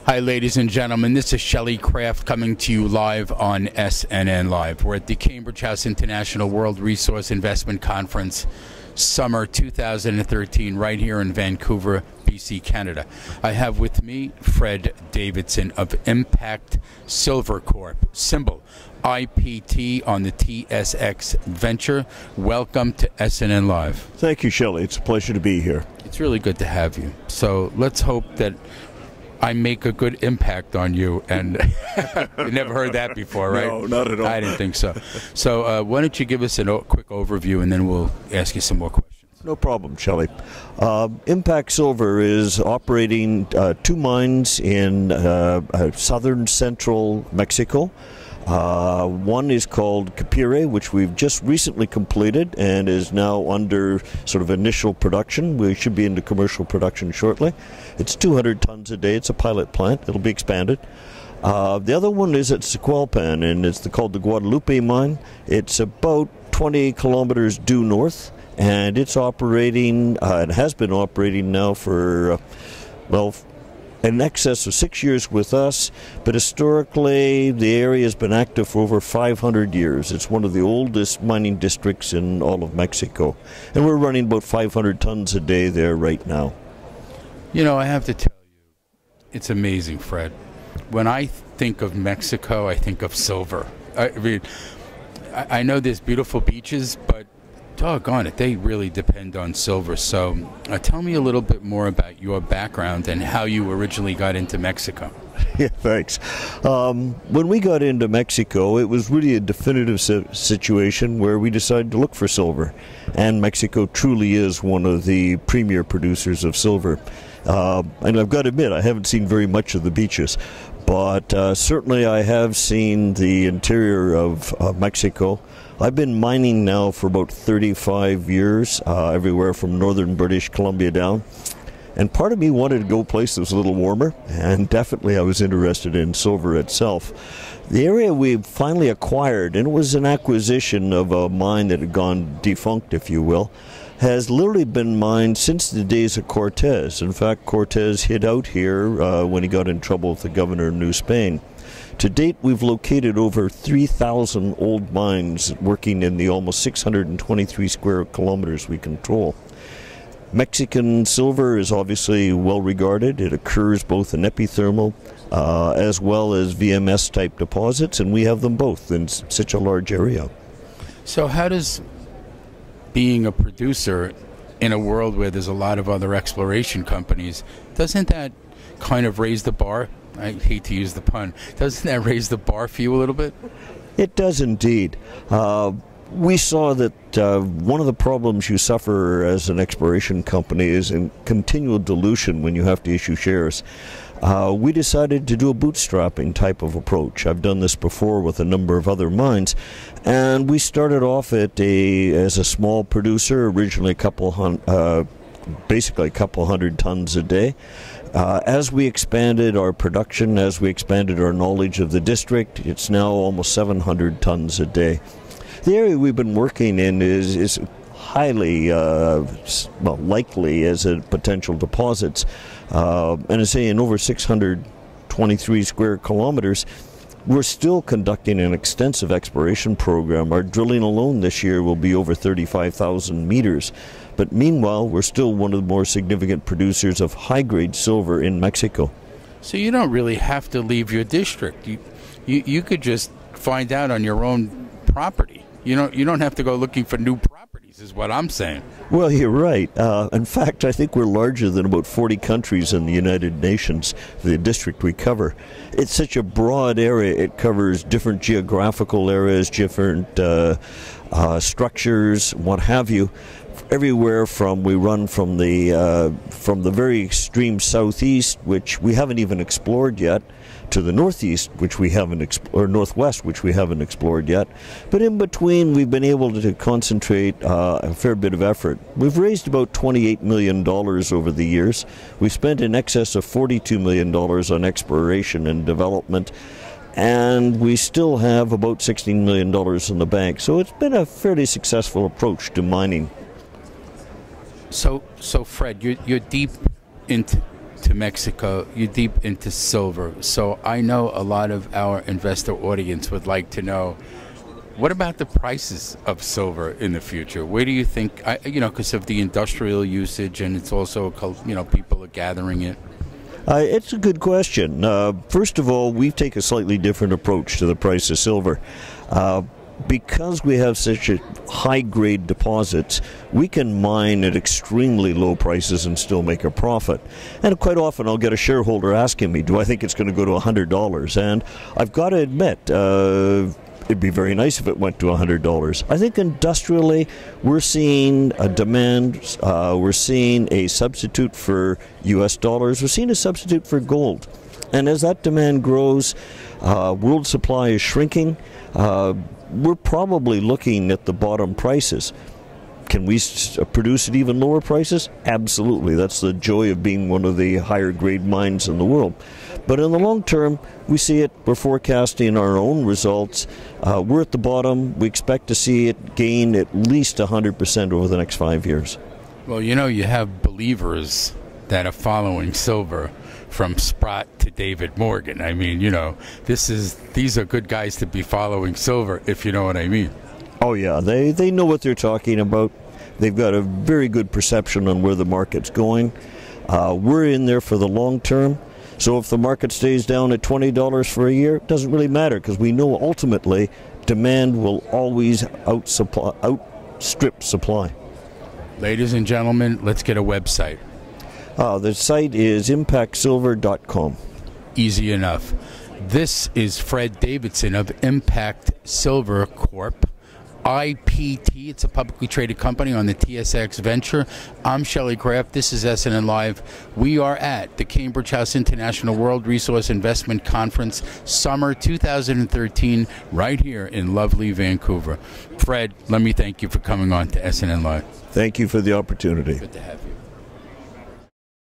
Hi, ladies and gentlemen. This is Shelley Craft coming to you live on SNN Live. We're at the Cambridge House International World Resource Investment Conference, Summer 2013, right here in Vancouver, BC, Canada. I have with me Fred Davidson of Impact Silver Corp, symbol IPT on the TSX Venture. Welcome to SNN Live. Thank you, Shelley. It's a pleasure to be here. It's really good to have you. So let's hope that I make a good impact on you, and you never heard that before, right? No, not at all. I didn't think so. So why don't you give us a quick overview, and then we'll ask you some more questions. No problem, Shelley. Impact Silver is operating two mines in southern central Mexico. One is called Capire, which we've just recently completed and is now under sort of initial production. We should be into commercial production shortly. It's 200 tons a day. It's a pilot plant. It'll be expanded. The other one is at Zacualpan, and it's called the Guadalupe mine. It's about 20 kilometers due north, and it's operating, it has been operating now for, in excess of 6 years with us, but historically the area has been active for over 500 years. It's one of the oldest mining districts in all of Mexico, and we're running about 500 tons a day there right now. You know, I have to tell you, it's amazing, Fred. When I think of Mexico, I think of silver. I mean, I know there's beautiful beaches, but doggone it, they really depend on silver. So tell me a little bit more about your background and how you originally got into Mexico. Yeah, thanks. When we got into Mexico, it was really a definitive situation where we decided to look for silver. And Mexico truly is one of the premier producers of silver. And I've got to admit, I haven't seen very much of the beaches. But certainly I have seen the interior of Mexico. I've been mining now for about 35 years, everywhere from northern British Columbia down. And part of me wanted to go a place that was a little warmer, and definitely I was interested in silver itself. The area we finally acquired, and it was an acquisition of a mine that had gone defunct, if you will, has literally been mined since the days of Cortez. In fact, Cortez hid out here when he got in trouble with the governor of New Spain. To date, we've located over 3,000 old mines working in the almost 623 square kilometers we control. Mexican silver is obviously well regarded. It occurs both in epithermal as well as VMS-type deposits, and we have them both in such a large area. So how does being a producer in a world where there's a lot of other exploration companies, doesn't that kind of raise the bar? I hate to use the pun. Doesn't that raise the bar for you a little bit? It does indeed. We saw that one of the problems you suffer as an exploration company is in continual dilution when you have to issue shares. We decided to do a bootstrapping type of approach. I've done this before with a number of other mines, and we started off as a small producer, originally basically a couple hundred tons a day. As we expanded our production, as we expanded our knowledge of the district, it's now almost 700 tons a day. The area we've been working in is highly likely as a potential deposits. And I say in over 623 square kilometers, we're still conducting an extensive exploration program. Our drilling alone this year will be over 35,000 meters. But meanwhile, we're still one of the more significant producers of high-grade silver in Mexico. So you don't really have to leave your district. You could just find out on your own property. You don't have to go looking for new properties, is what I'm saying. Well, you're right. In fact, I think we're larger than about 40 countries in the United Nations, the district we cover. It's such a broad area. It covers different geographical areas, different structures, what have you. Everywhere we run from the very extreme southeast, which we haven't even explored yet, to the northeast, which we haven't or northwest, which we haven't explored yet. But in between, we've been able to concentrate a fair bit of effort. We've raised about $28 million over the years. We've spent in excess of $42 million on exploration and development, and we still have about $16 million in the bank. So it's been a fairly successful approach to mining. So Fred, you're deep into into Mexico, you're deep into silver. So I know a lot of our investor audience would like to know, what about the prices of silver in the future? Where do you think, because of the industrial usage, and it's also, people are gathering it? It's a good question. First of all, we take a slightly different approach to the price of silver. Because we have such a high-grade deposits, we can mine at extremely low prices and still make a profit. And quite often I'll get a shareholder asking me, do I think it's going to go to $100? And I've got to admit, it'd be very nice if it went to $100. I think industrially we're seeing a demand, we're seeing a substitute for US dollars, we're seeing a substitute for gold. And as that demand grows, world supply is shrinking. We're probably looking at the bottom prices. Can we produce at even lower prices? Absolutely. That's the joy of being one of the higher grade mines in the world. But in the long term, we see it, we're forecasting our own results. We're at the bottom. We expect to see it gain at least 100% over the next 5 years. Well, you have believers that are following silver, from Sprott to David Morgan. I mean, these are good guys to be following silver, if you know what I mean. Oh yeah, they know what they're talking about. They've got a very good perception on where the market's going. We're in there for the long term. So if the market stays down at $20 for a year, it doesn't really matter, because we know ultimately demand will always outstrip supply. Ladies and gentlemen, let's get a website. The site is impactsilver.com. Easy enough. This is Fred Davidson of Impact Silver Corp. IPT, it's a publicly traded company on the TSX Venture. I'm Shelley Craft. This is SNN Live. We are at the Cambridge House International World Resource Investment Conference, summer 2013, right here in lovely Vancouver. Fred, let me thank you for coming on to SNN Live. Thank you for the opportunity. Good to have you.